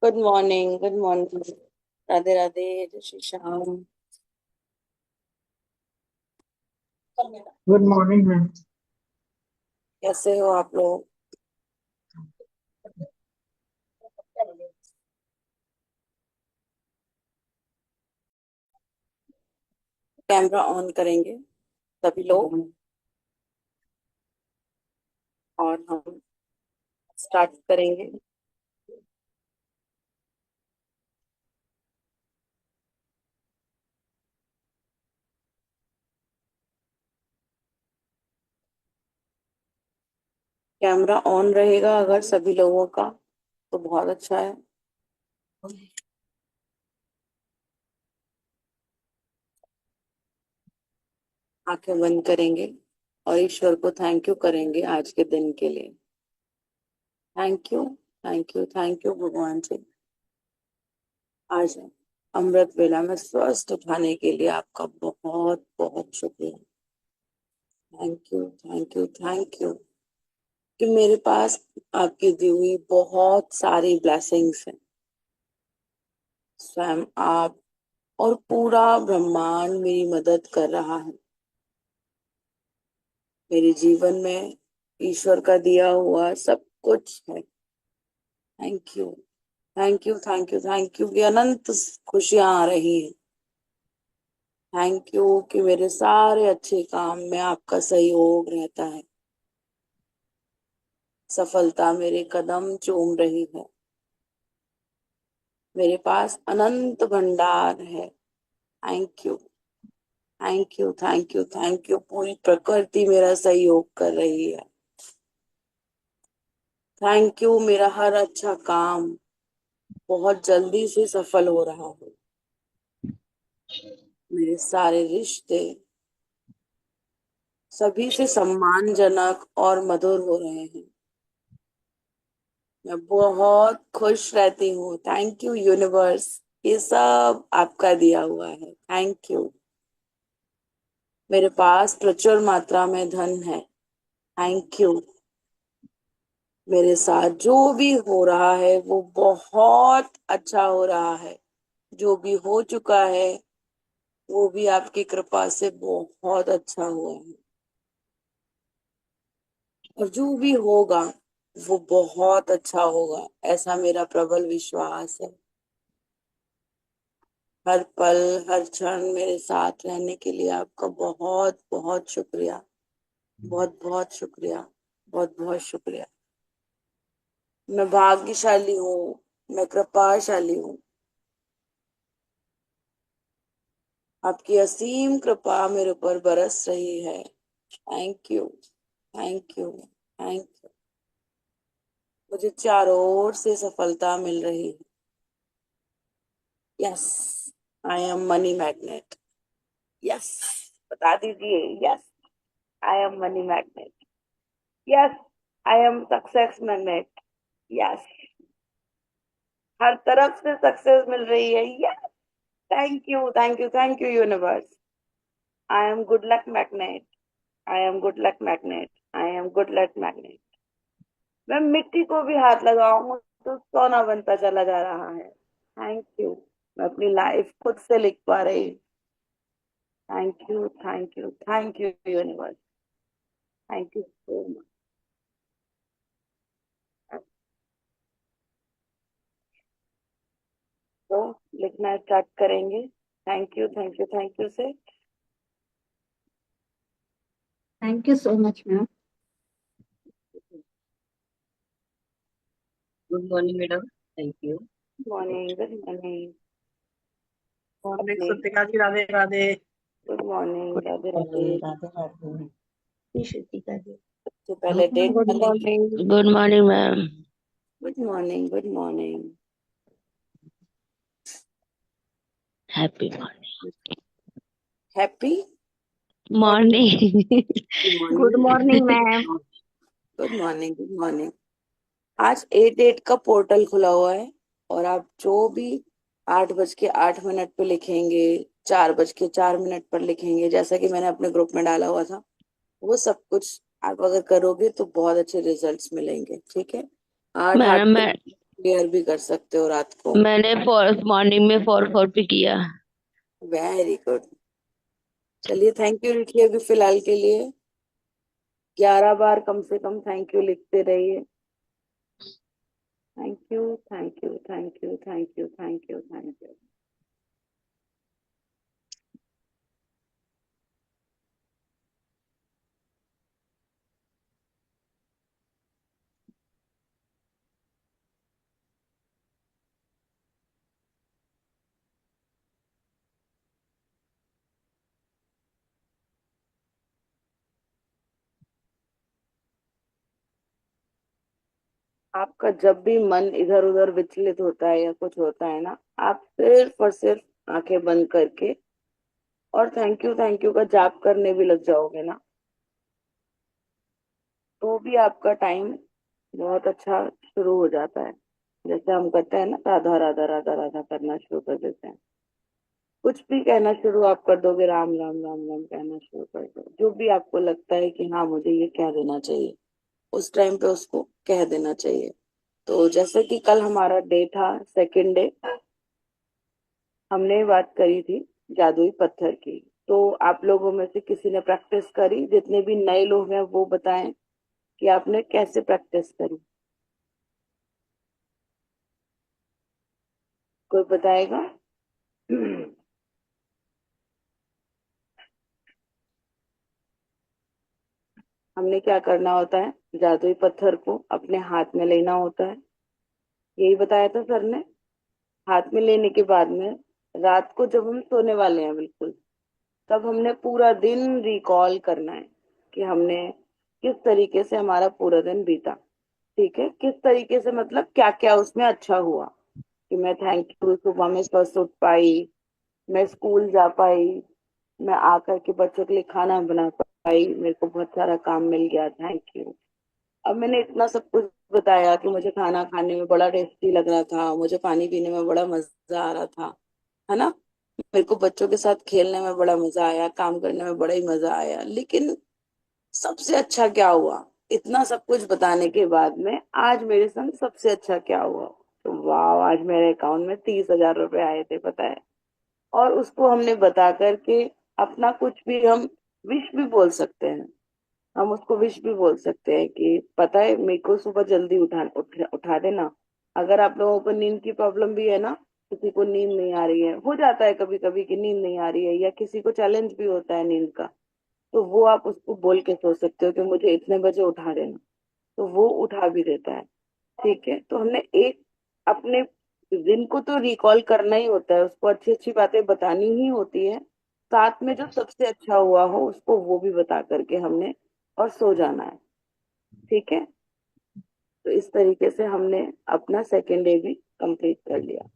Good morning, good morning. Radhe Radhe, जय Shri Shyam. Good morning ma'am. कैसे हो आप लोग? कैमरा ऑन करेंगे सभी लोग और हम स्टार्ट करेंगे। कैमरा ऑन रहेगा अगर सभी लोगों का तो बहुत अच्छा है। आंखें बंद करेंगे और ईश्वर को थैंक यू करेंगे आज के दिन के लिए। Thank you, thank you, thank you भगवान जी। आज अमृत वेला में स्वस्थ उठाने के लिए आपका बहुत बहुत शुक्रिया। Thank you, thank you, thank you कि मेरे पास आपकी दी हुई बहुत सारी ब्लेसिंग्स हैं। स्वयं आप और पूरा ब्रह्मांड मेरी मदद कर रहा है। मेरे जीवन में ईश्वर का दिया हुआ सब कुछ है। Thank you, thank you, thank you, thank you कि अनंत खुशियां आ रही हैं। थैंक यू कि मेरे सारे अच्छे काम में आपका सहयोग रहता है। सफलता मेरे कदम चूम रही है। मेरे पास अनंत भंडार है। Thank you, thank you, thank you, thank you. पूरी प्रकृति मेरा सहयोग कर रही है। थैंक यू, मेरा हर अच्छा काम बहुत जल्दी से सफल हो रहा है। मेरे सारे रिश्ते सभी से सम्मानजनक और मधुर हो रहे हैं। मैं बहुत खुश रहती हूँ। थैंक यू यूनिवर्स, ये सब आपका दिया हुआ है। Thank you. मेरे पास प्रचुर मात्रा में धन है। Thank you. मेरे साथ जो भी हो रहा है वो बहुत अच्छा हो रहा है। जो भी हो चुका है वो भी आपकी कृपा से बहुत अच्छा हुआ है। और जो भी होगा वो बहुत अच्छा होगा, ऐसा मेरा प्रबल विश्वास है। हर पल, हर क्षण मेरे साथ रहने के लिए आपका बहुत बहुत शुक्रिया। बहुत बहुत शुक्रिया। बहुत बहुत शुक्रिया। मैं भाग्यशाली हूँ। मैं कृपाशाली हूँ। आपकी असीम कृपा मेरे ऊपर बरस रही है। Thank you, thank you, thank you. मुझे चारों ओर से सफलता मिल रही है। Yes, I am money magnet. Yes, बता दीजिए। Yes, I am money magnet. Yes, I am success magnet. Yes, हर तरफ से सक्सेस मिल रही है। Yes, thank you, thank you, thank you universe. I am good luck magnet. I am good luck magnet. I am good luck magnet. मैं मिट्टी को भी हाथ लगाऊंगा तो सोना बनता चला जा रहा है। Thank you. मैं अपनी लाइफ खुद से लिख पा रही हूँ। Thank you, thank you, thank you universe. Thank you so much. तो लिखना स्टार्ट करेंगे। Thank you, thank you, thank you से। Thank you so much ma'am. Good morning madam. Thank you. Morning, good morning. Morning अपने Shrutika ji, Radhe Radhe. Good morning, good Radhe Radhe. Morning, Radhe Radhe Shrutika ji. सबसे पहले date good डालेंगे। Morning. Good morning ma'am. Good morning, good morning. Happy morning. Happy morning. Good morning ma'am. Morning. Good morning, good morning. आज 8-8 का portal खुला हुआ है और आप जो भी 8:08 पे लिखेंगे, 4:04 पर लिखेंगे, जैसा कि मैंने अपने ग्रुप में डाला हुआ था, वो सब कुछ आप अगर करोगे तो बहुत अच्छे रिजल्ट्स मिलेंगे। ठीक है? आठ आठ मैडम पे मैं क्लियर भी कर सकते हो रात को। मैंने मॉर्निंग में 4 पे किया। Very good. चलिए थैंक यू लिखिए अभी फिलहाल के लिए। 11 बार कम से कम थैंक यू लिखते रहिए। Thank you, thank you, thank you, thank you, thank you, thank you. आपका जब भी मन इधर उधर विचलित होता है या कुछ होता है ना, आप सिर्फ और सिर्फ आंखें बंद करके और थैंक यू का जाप करने भी लग जाओगे ना, तो भी आपका टाइम बहुत अच्छा शुरू हो जाता है। जैसे हम करते हैं ना, राधा राधा राधा राधा करना शुरू कर देते हैं। कुछ भी कहना शुरू आप कर दोगे, राम राम राम राम कहना शुरू कर दो। जो भी आपको लगता है कि हाँ मुझे ये कह देना चाहिए, उस टाइम पे उसको कह देना चाहिए। तो जैसे कि कल हमारा डे था, सेकंड डे, हमने बात करी थी जादुई पत्थर की। तो आप लोगों में से किसी ने प्रैक्टिस करी? जितने भी नए लोग हैं वो बताएं कि आपने कैसे प्रैक्टिस करी। कोई बताएगा? हमने क्या करना होता है, जादुई पत्थर को अपने हाथ में लेना होता है। यही बताया था सर ने। हाथ में लेने के बाद में रात को जब हम सोने वाले हैं बिल्कुल, तब हमने पूरा दिन रिकॉल करना है कि हमने किस तरीके से हमारा पूरा दिन बीता। ठीक है, किस तरीके से मतलब क्या क्या उसमें अच्छा हुआ, कि मैं थैंक यू सुबह में स्वस्थ उठ पाई, मैं स्कूल जा पाई, मैं आकर के बच्चों के लिए खाना बना पाई, मेरे को बहुत सारा काम मिल गया, थैंक यू। अब मैंने इतना सब कुछ बताया कि मुझे खाना खाने में बड़ा टेस्टी लग रहा था, मुझे पानी पीने में बड़ा मजा आ रहा था, है ना, मेरे को बच्चों के साथ खेलने में बड़ा मजा आया, काम करने में बड़ा ही मजा आया। लेकिन सबसे अच्छा क्या हुआ, इतना सब कुछ बताने के बाद में आज मेरे संग सबसे अच्छा क्या हुआ, तो वाह, आज मेरे अकाउंट में 30,000 रुपए आए थे, पता है। और उसको हमने बता करके अपना कुछ भी हम विश भी बोल सकते हैं। हम उसको विश भी बोल सकते हैं कि पता है मेरे को सुबह जल्दी उठा देना। अगर आप लोगों को नींद की प्रॉब्लम भी है ना, किसी को नींद नहीं आ रही है, हो जाता है कभी कभी कि नींद नहीं आ रही है, या किसी को चैलेंज भी होता है नींद का, तो वो आप उसको बोल के सोच सकते हो कि मुझे इतने बजे उठा देना, तो वो उठा भी देता है। ठीक है, तो हमने एक अपने दिन को तो रिकॉल करना ही होता है, उसको अच्छी अच्छी बातें बतानी ही होती है, साथ में जो सबसे अच्छा हुआ हो उसको वो भी बता करके हमने और सो जाना है। ठीक है, तो इस तरीके से हमने अपना सेकेंड डे भी कंप्लीट कर लिया।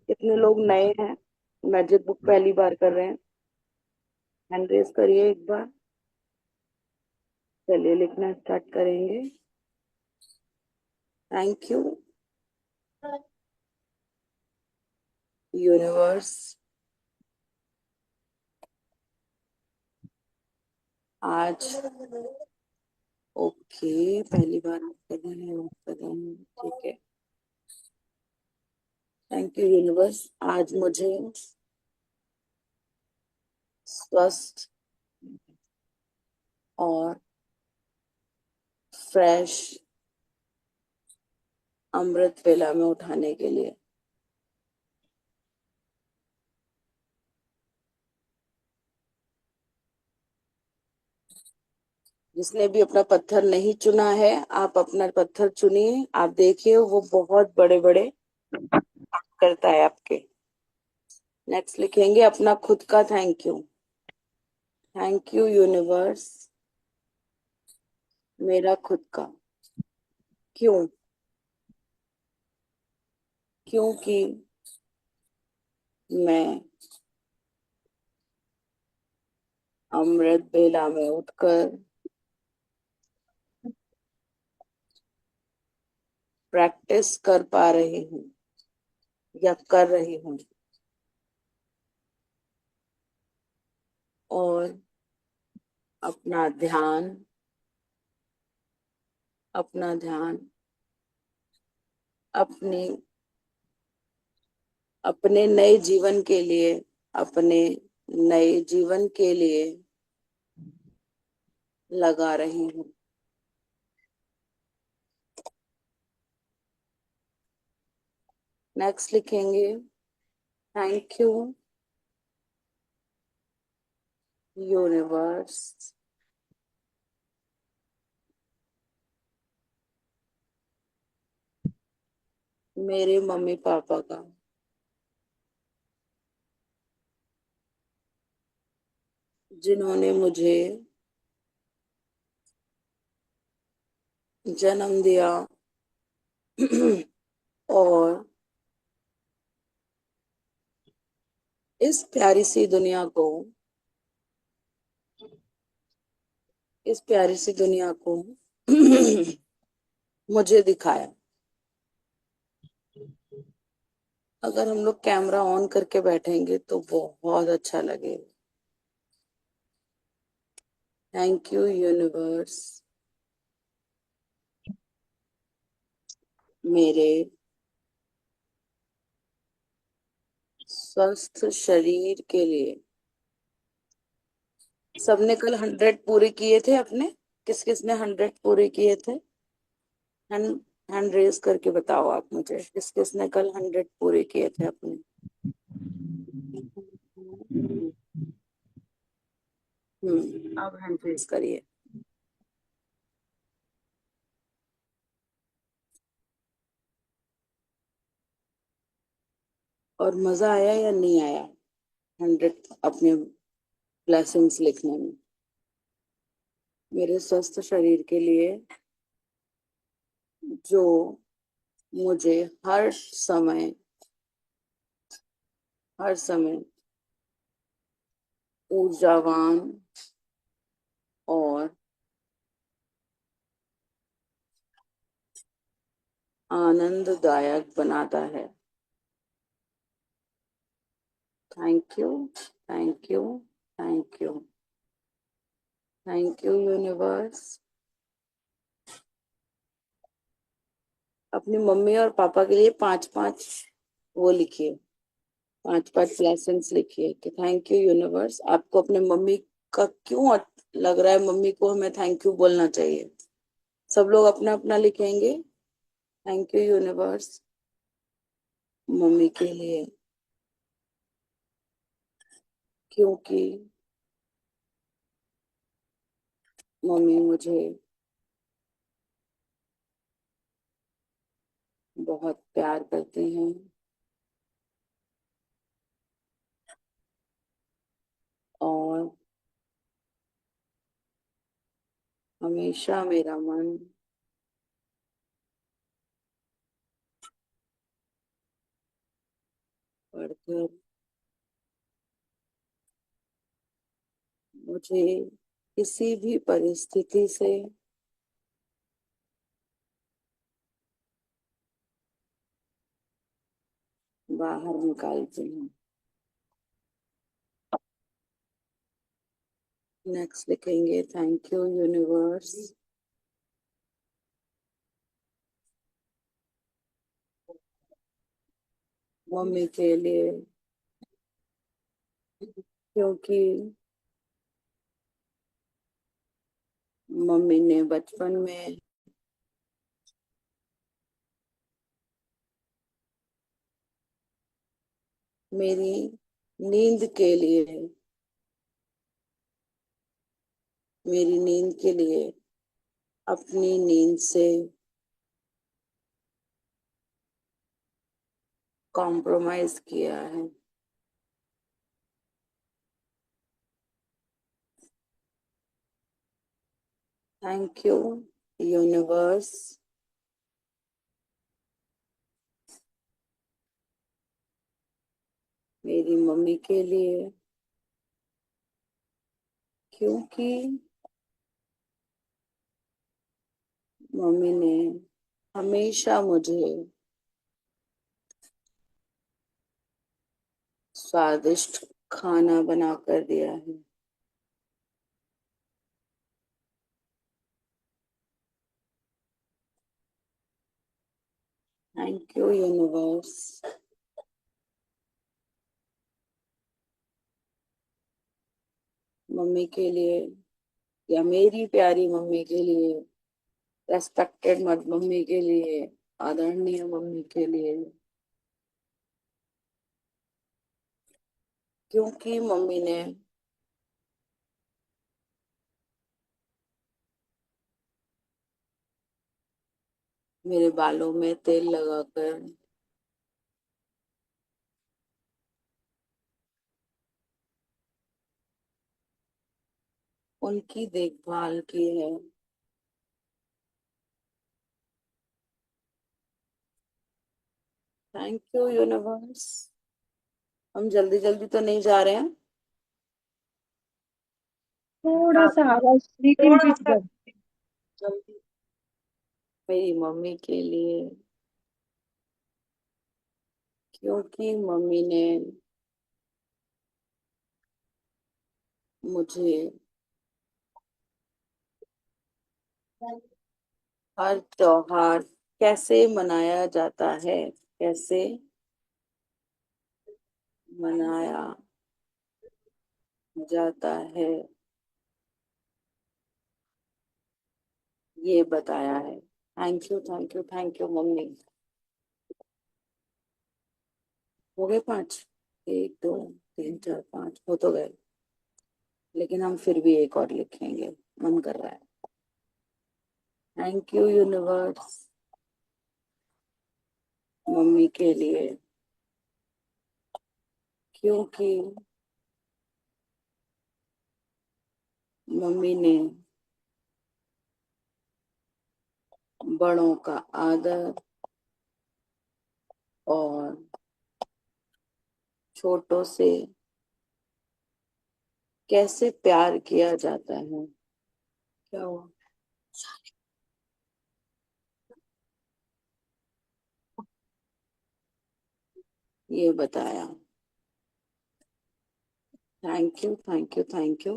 कितने लोग नए हैं, मैजिक बुक पहली बार कर रहे हैं? हैंड रेज करिए एक बार। चलिए लिखना स्टार्ट करेंगे। थैंक यू यूनिवर्स, आज, ओके पहली बार आप कर रहे हैं, आप कर रहे हैं, ठीक है। थैंक यू यूनिवर्स, आज मुझे स्वस्थ और फ्रेश अमृत वेला में उठाने के लिए। जिसने भी अपना पत्थर नहीं चुना है, आप अपना पत्थर चुनिए, आप देखिए वो बहुत बड़े बड़े करता है आपके। नेक्स्ट लिखेंगे अपना खुद का thank you. Thank you universe, मेरा खुद का। क्यों? क्योंकि मैं अमृत बेला में उठकर प्रैक्टिस कर पा रही हूँ या कर रही हूँ, और अपना ध्यान, अपना ध्यान अपनी अपने नए जीवन के लिए अपने नए जीवन के लिए लगा रही हूँ। नेक्स्ट लिखेंगे थैंक यू यूनिवर्स मेरे मम्मी पापा का जिन्होंने मुझे जन्म दिया और इस प्यारी सी दुनिया को मुझे दिखाया। अगर हम लोग कैमरा ऑन करके बैठेंगे तो बहुत अच्छा लगेगा। थैंक यू यूनिवर्स मेरे स्वस्थ शरीर के लिए। सबने कल 100 पूरे किए थे अपने? किस किस ने 100 पूरे किए थे? हैंड हैंड रेज करके बताओ आप मुझे, किस किस ने कल 100 पूरे किए थे अपने? अब हैंड रेज करिए। और मजा आया या नहीं आया 100 अपने ब्लेसिंग्स लिखने में? मेरे स्वस्थ शरीर के लिए जो मुझे हर समय ऊर्जावान और आनंददायक बनाता है। Thank you thank you thank you thank you universe. अपनी मम्मी और पापा के लिए 5-5 वो लिखिए, 5-5 लेसन्स लिखिए कि थैंक यू यूनिवर्स। आपको अपने मम्मी का क्यों लग रहा है मम्मी को हमें थैंक यू बोलना चाहिए? सब लोग अपना अपना लिखेंगे। थैंक यू यूनिवर्स मम्मी के लिए, क्योंकि मम्मी मुझे बहुत प्यार करती हैं और हमेशा मेरा मन पढ़कर मुझे किसी भी परिस्थिति से बाहर निकालती हूँ। नेक्स्ट लिखेंगे थैंक यू यूनिवर्स मम्मी के लिए, क्योंकि मम्मी ने बचपन में मेरी नींद के लिए मेरी नींद के लिए अपनी नींद से कॉम्प्रोमाइज किया है। थैंक यू यूनिवर्स मेरी मम्मी के लिए, क्योंकि मम्मी ने हमेशा मुझे स्वादिष्ट खाना बना कर दिया है। Thank you universe. मम्मी के लिए, या मेरी प्यारी मम्मी के लिए, रेस्पेक्टेड मम्मी के लिए, आदरणीय मम्मी के लिए, क्योंकि मम्मी ने मेरे बालों में तेल लगाकर उनकी देखभाल की है। Thank you universe. हम जल्दी जल्दी तो नहीं जा रहे हैं? थोड़ा सा आवाज रिपीट कर। जल्दी। मेरी मम्मी के लिए, क्योंकि मम्मी ने मुझे हर त्योहार कैसे मनाया जाता है, कैसे मनाया जाता है, ये बताया है। Thank you thank you thank you mummy. हो गए 5? 1 2 3 4 5 हो तो गए, लेकिन हम फिर भी एक और लिखेंगे, मन कर रहा है। थैंक यू यूनिवर्स, मम्मी के लिए, क्योंकि मम्मी ने बड़ों का आदर और छोटों से कैसे प्यार किया जाता है, क्या हुआ, ये बताया। Thank you thank you thank you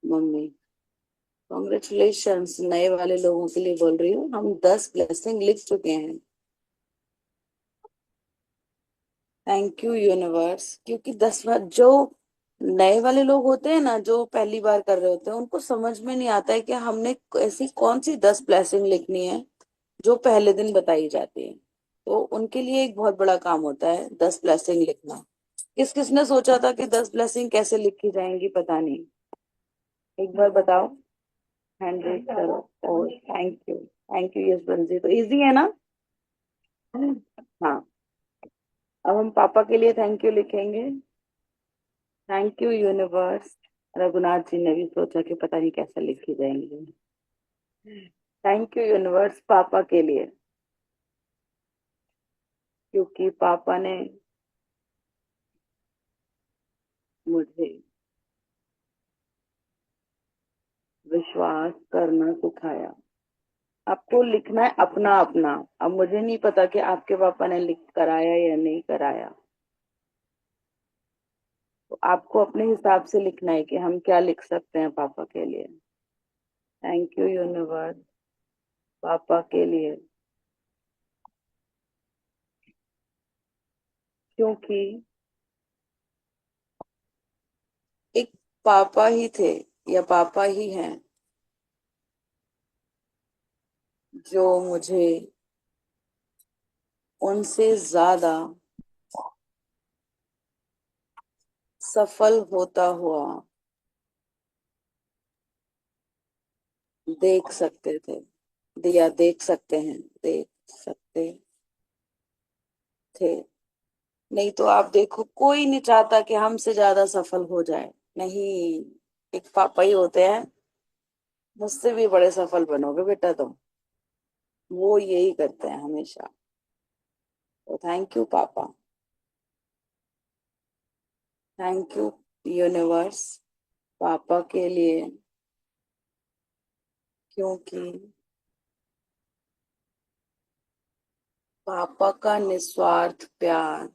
mummy. Congratulations, नए वाले लोगों के लिए बोल रही हूँ, हम 10 ब्लेसिंग लिख चुके हैं। थैंक यू यूनिवर्स, क्योंकि 10 बार जो नए वाले लोग होते हैं ना, जो पहली बार कर रहे होते हैं, उनको समझ में नहीं आता है कि हमने ऐसी कौन सी 10 ब्लेसिंग लिखनी है जो पहले दिन बताई जाती है। तो उनके लिए एक बहुत बड़ा काम होता है 10 ब्लेसिंग लिखना। किस किसने सोचा था कि 10 ब्लेसिंग कैसे लिखी जाएंगी, पता नहीं, एक बार बताओ। 100 करो। ओ थैंक यू यशवंत जी, तो इजी है ना? हाँ, अब हम पापा के लिए थैंक यू लिखेंगे। Thank you universe. Raghunath ji ने भी सोचा कि पता नहीं कैसे लिखी जाएंगी। थैंक यू यूनिवर्स पापा के लिए, क्योंकि पापा ने मुझे विश्वास करना सिखाया। आपको लिखना है अपना अपना। अब मुझे नहीं पता कि आपके पापा ने लिख कराया या नहीं कराया, तो आपको अपने हिसाब से लिखना है कि हम क्या लिख सकते हैं पापा के लिए। थैंक यू यूनिवर्स पापा के लिए, क्योंकि एक पापा ही थे या पापा ही हैं जो मुझे उनसे ज्यादा सफल होता हुआ देख सकते थे, या देख सकते हैं, देख सकते थे। नहीं तो आप देखो, कोई नहीं चाहता कि हमसे ज्यादा सफल हो जाए। नहीं, एक पापा ही होते हैं, मुझसे भी बड़े सफल बनोगे बेटा तुम, वो यही करते हैं हमेशा। तो थैंक यू पापा, थैंक यू यूनिवर्स पापा के लिए, क्योंकि पापा का निस्वार्थ प्यार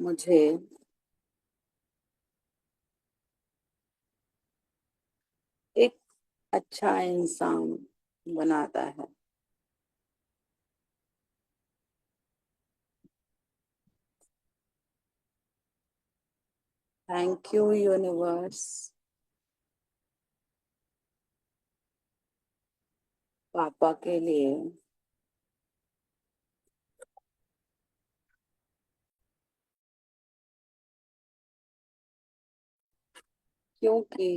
मुझे एक अच्छा इंसान बनाता है। थैंक यू यूनिवर्स, पापा के लिए, क्योंकि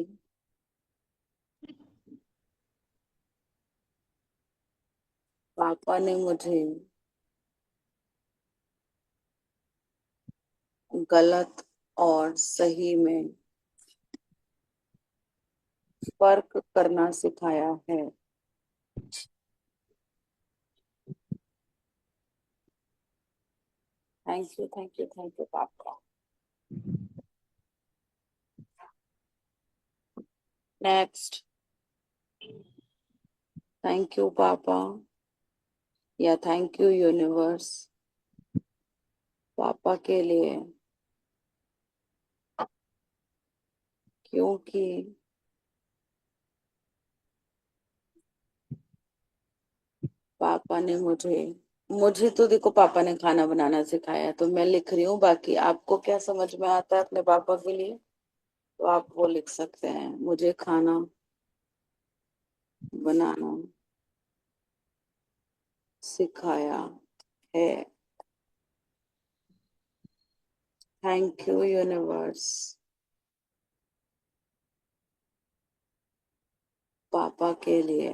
पापा ने मुझे गलत और सही में फर्क करना सिखाया है। Thank you, thank you, thank you पापा। नेक्स्ट। थैंक यू पापा, या थैंक यू यूनिवर्स, पापा के लिए, क्योंकि पापा ने मुझे मुझे तो देखो पापा ने खाना बनाना सिखाया, तो मैं लिख रही हूँ। बाकी आपको क्या समझ में आता है अपने पापा के लिए, तो आप वो लिख सकते हैं। मुझे खाना बनाना सिखाया है। थैंक यू यूनिवर्स, पापा के लिए,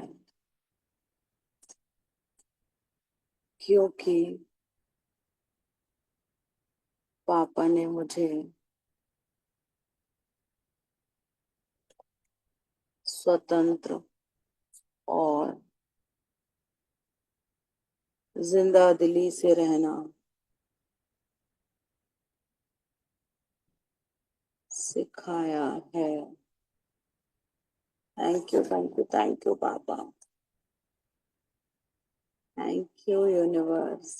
क्योंकि पापा ने मुझे स्वतंत्र और जिंदा दिली से रहना सिखाया है। Thank you, thank you, thank you पापा। थैंक यू यूनिवर्स,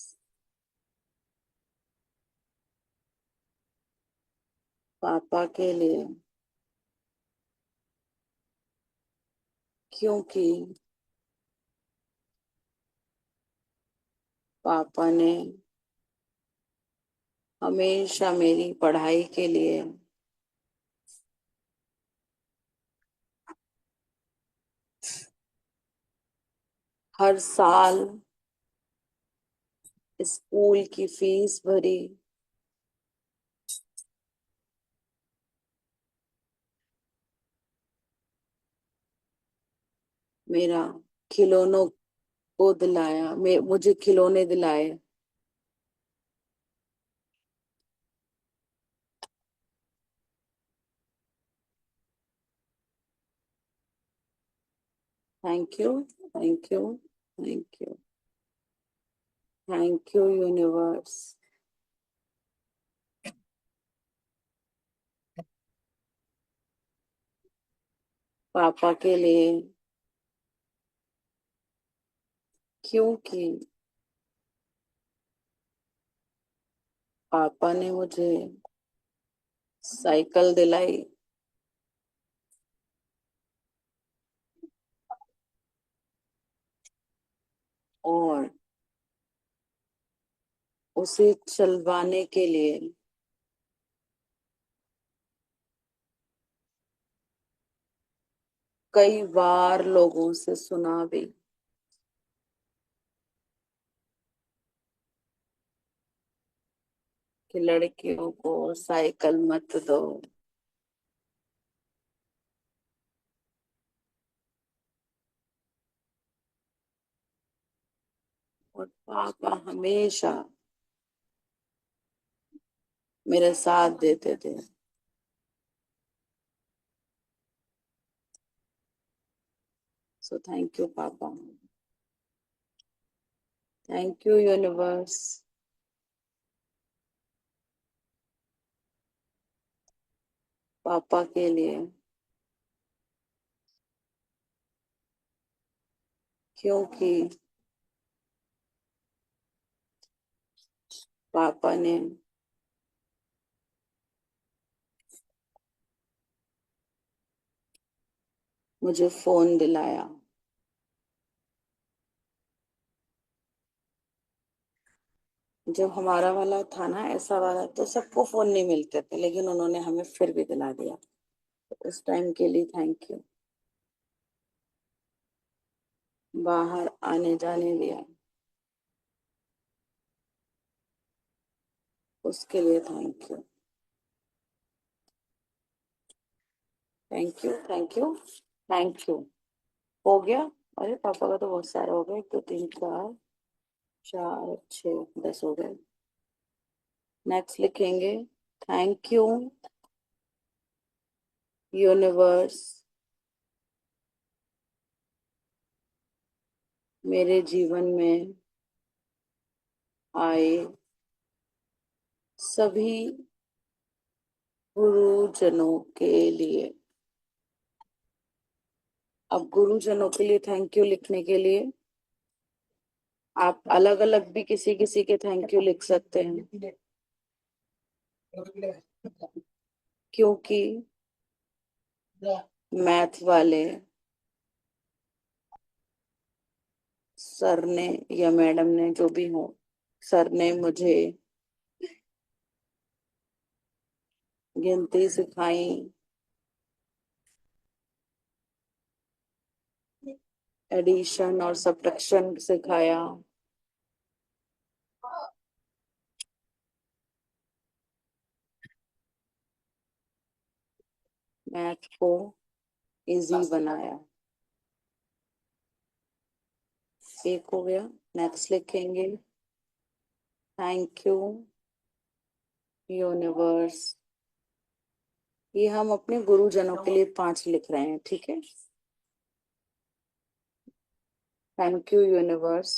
पापा के लिए, क्योंकि पापा ने हमेशा मेरी पढ़ाई के लिए हर साल स्कूल की फीस भरी, मेरा खिलौनों को दिलाया, मुझे खिलौने दिलाए। Thank you, thank you, thank you, thank you universe, पापा के लिए, क्योंकि पापा ने मुझे साइकिल दिलाई और उसे चलवाने के लिए कई बार लोगों से सुना भी कि लड़कियों को साइकिल मत दो। और पापा हमेशा मेरे साथ देते थे। सो थैंक यू पापा, थैंक यू यूनिवर्स, पापा के लिए, क्योंकि पापा ने मुझे फोन दिलाया। जब हमारा वाला था ना ऐसा वाला, तो सबको फोन नहीं मिलते थे, लेकिन उन्होंने हमें फिर भी दिला दिया। तो उस टाइम के लिए थैंक यू। बाहर आने जाने दिया, उसके लिए thank you. Thank you, thank you, thank you. हो गया। अरे पापा का तो बहुत सारा हो गया, 1 2 3 4, 4 6 10 हो गए। नेक्स्ट लिखेंगे, थैंक यू यूनिवर्स, मेरे जीवन में आए सभी गुरुजनों के लिए। अब गुरुजनों के लिए थैंक यू लिखने के लिए आप अलग अलग भी किसी किसी के थैंक यू लिख सकते हैं, क्योंकि मैथ वाले सर ने या मैडम ने, जो भी हो, सर ने मुझे गिनती सिखाई, एडिशन और सब्ट्रैक्शन सिखाया, मैथ को इजी बनाया। एक हो गया। नेक्स्ट लिखेंगे, थैंक यू यूनिवर्स। ये हम अपने गुरुजनों के लिए 5 लिख रहे हैं, ठीक है। थैंक यू यूनिवर्स,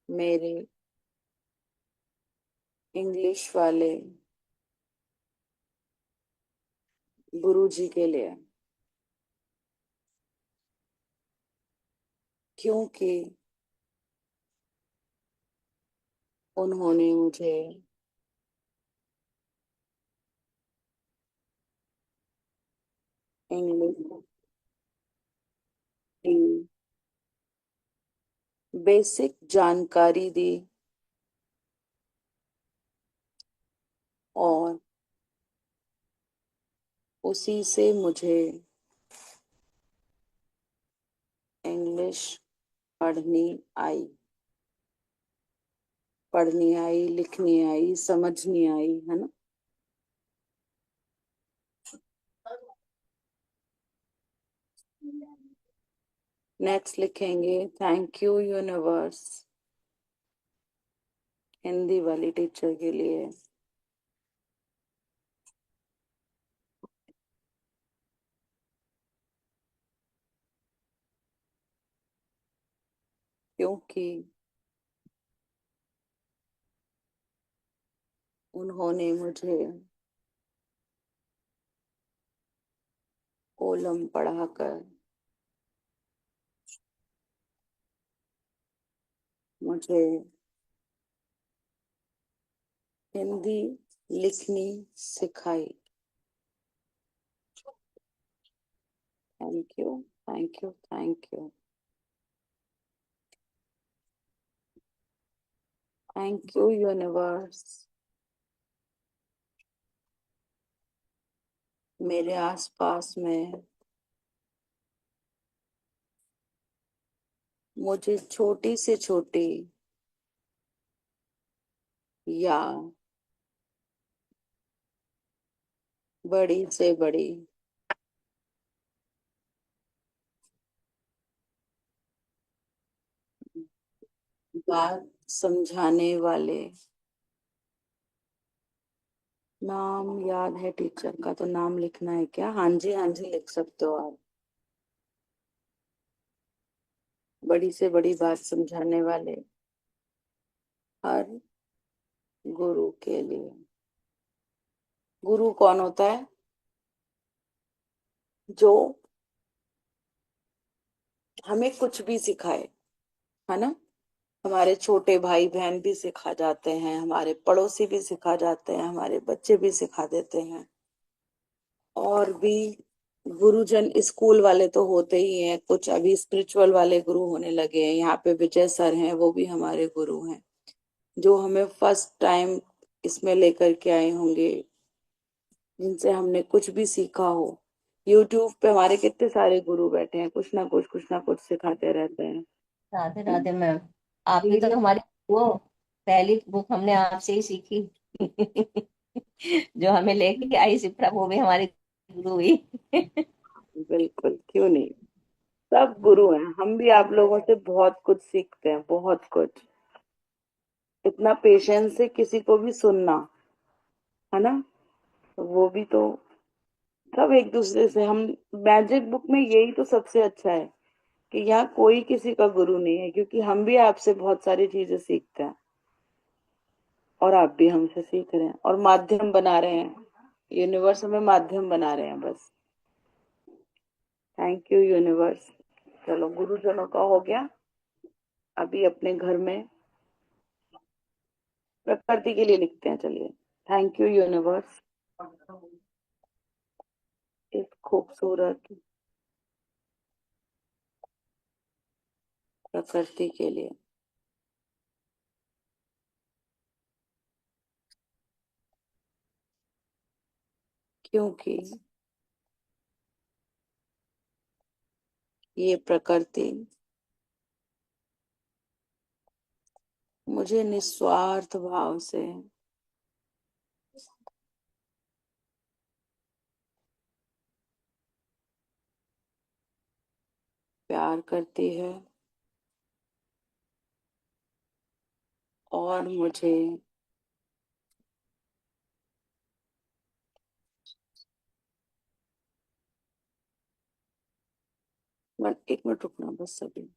मेरे इंग्लिश वाले गुरुजी के लिए, क्योंकि उन्होंने मुझे इंग्लिश की बेसिक जानकारी दी और उसी से मुझे इंग्लिश पढ़नी आई, पढ़नी आई, लिखनी आई, समझनी आई, है ना। नेक्स्ट लिखेंगे, थैंक यू यूनिवर्स, हिंदी वाली टीचर के लिए, क्योंकि उन्होंने मुझे कोलम पढ़ाकर मुझे हिंदी लिखनी सिखाई। Thank you, thank you, thank you, thank you universe, मेरे आसपास में मुझे छोटी से छोटी या बड़ी से बड़ी बात समझाने वाले, नाम याद है टीचर का, तो नाम लिखना है क्या? हाँ जी, हाँ जी, लिख सकते हो आप। बड़ी से बड़ी बात समझाने वाले हर गुरु के लिए। गुरु कौन होता है? जो हमें कुछ भी सिखाए, है ना। हमारे छोटे भाई बहन भी सिखा जाते हैं, हमारे पड़ोसी भी सिखा जाते हैं, हमारे बच्चे भी सिखा देते हैं। और भी गुरुजन स्कूल वाले तो होते ही हैं, कुछ अभी स्पिरिचुअल वाले गुरु होने लगे हैं। यहाँ पे विजय सर हैं, वो भी हमारे गुरु हैं। जो हमें फर्स्ट टाइम इसमें लेकर के आए होंगे, जिनसे हमने कुछ भी सीखा हो। यूट्यूब पे हमारे कितने सारे गुरु बैठे हैं, कुछ ना कुछ सिखाते रहते हैं। राधे राधे मैम। आप भी तो हमारी वो पहली बुक हमने आपसे ही सीखी। जो हमें लेके आई शिप्रा, वो भी हमारी गुरु हुई। बिल्कुल, क्यों नहीं। सब गुरु हैं, हम भी आप लोगों से बहुत कुछ सीखते हैं, बहुत कुछ। इतना पेशेंस से किसी को भी सुनना, है ना, तो वो भी तो, सब एक दूसरे से हम। मैजिक बुक में यही तो सबसे अच्छा है कि यहाँ कोई किसी का गुरु नहीं है, क्योंकि हम भी आपसे बहुत सारी चीजें सीखते हैं और आप भी हमसे सीख रहे हैं, और माध्यम बना रहे हैं। यूनिवर्स हमें माध्यम बना रहे हैं बस। Thank you universe. चलो, गुरुजनों का हो गया। अभी अपने घर में प्रकृति के लिए लिखते हैं, चलिए। थैंक यू यूनिवर्स, इस खूबसूरत प्रकृति के लिए, क्योंकि ये प्रकृति मुझे निस्वार्थ भाव से प्यार करती है और मुझे एक मिनट रुकना बस सभी।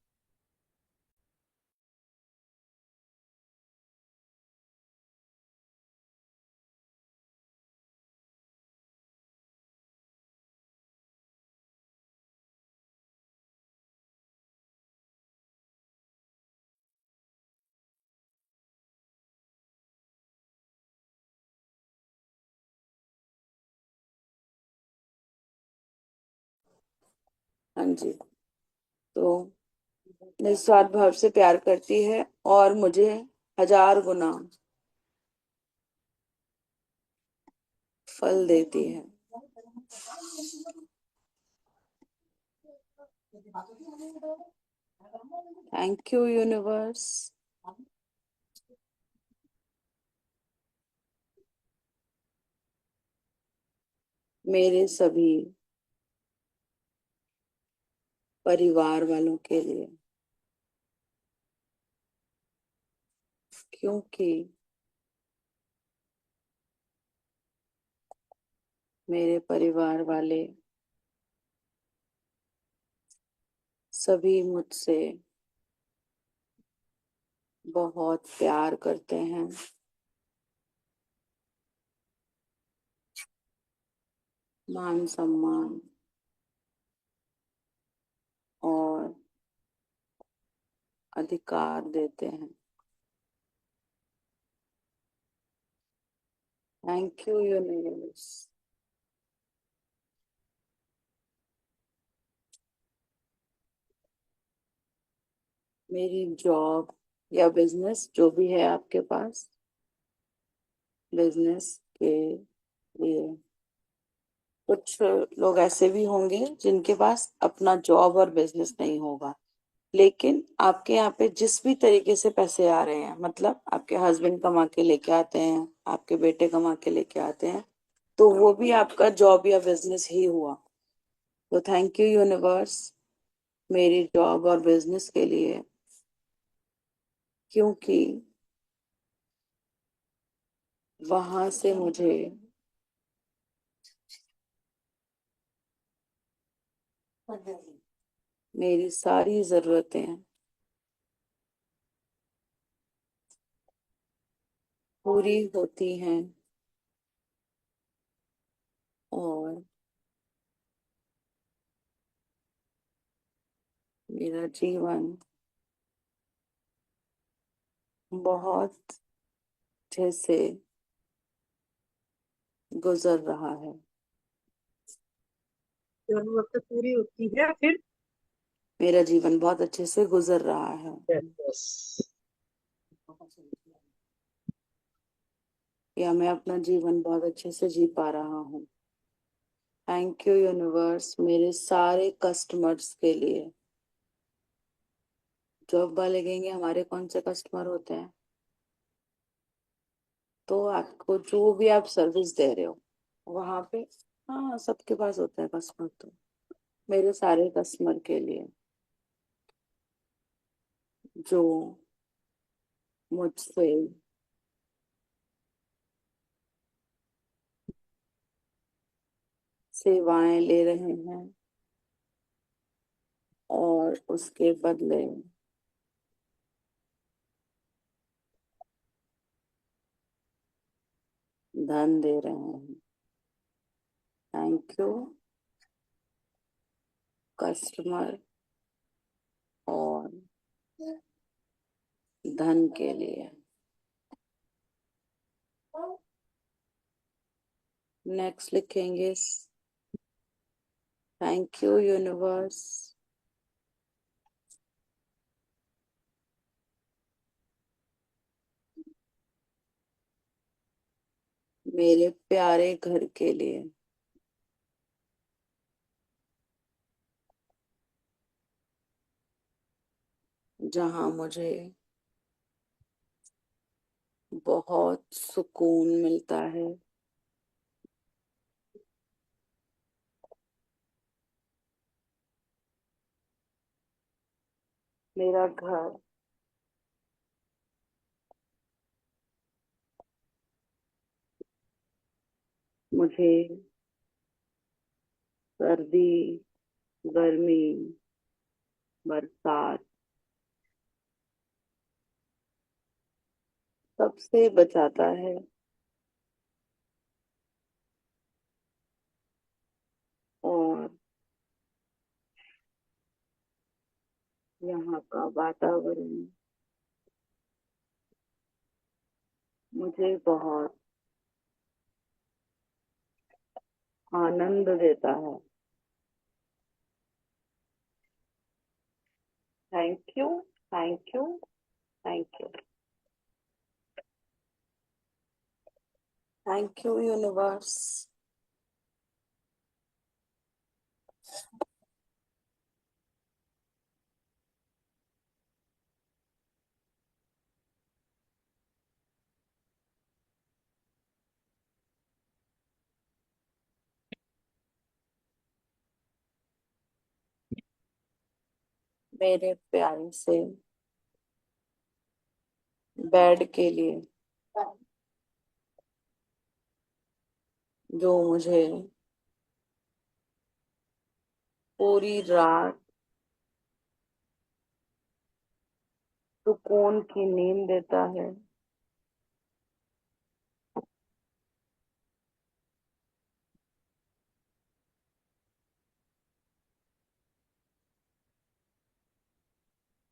हाँ जी, तो निस्वार्थ भाव से प्यार करती है और मुझे 1000 गुना फल देती है। Thank you universe. मेरे सभी परिवार वालों के लिए, क्योंकि मेरे परिवार वाले सभी मुझसे बहुत प्यार करते हैं, मान सम्मान और अधिकार देते हैं। Thank you universe. मेरी जॉब या बिजनेस जो भी है आपके पास, बिजनेस के लिए, कुछ लोग ऐसे भी होंगे जिनके पास अपना जॉब और बिजनेस नहीं होगा, लेकिन आपके यहाँ पे जिस भी तरीके से पैसे आ रहे हैं, मतलब आपके हस्बैंड कमा के लेके आते हैं, आपके बेटे कमा के लेके आते हैं, तो वो भी आपका जॉब या बिजनेस ही हुआ। तो थैंक यू यूनिवर्स मेरी जॉब और बिजनेस के लिए, क्योंकि वहां से मुझे मेरी सारी जरूरतें पूरी होती हैं और मेरा जीवन बहुत अच्छे से गुजर रहा है। जरूरतें पूरी होती है फिर। मेरा जीवन बहुत अच्छे से गुजर रहा है। यस। या मैं अपना जीवन बहुत अच्छे से जी पा रहा हूँ। थैंक यू यूनिवर्स मेरे सारे कस्टमर्स के लिए। जॉब वाले कहेंगे हमारे कौन से कस्टमर होते हैं, तो आपको जो भी आप सर्विस दे रहे हो वहां पे, हाँ सबके पास होता है कस्टमर, तो मेरे सारे कस्टमर के लिए जो मुझसे सेवाएं ले रहे हैं और उसके बदले धन दे रहे हैं। थैंक यू कस्टमर और धन के लिए। नेक्स्ट लिखेंगे थैंक यू यूनिवर्स मेरे प्यारे घर के लिए। जहां मुझे बहुत सुकून मिलता है। मेरा घर मुझे सर्दी, गर्मी, बरसात सबसे बचाता है। और यहाँ का वातावरण मुझे बहुत आनंद देता है। Thank you, thank you, thank you, thank you universe. मेरे प्यारे से बेड के लिए जो मुझे पूरी रात सुकून की नींद देता है।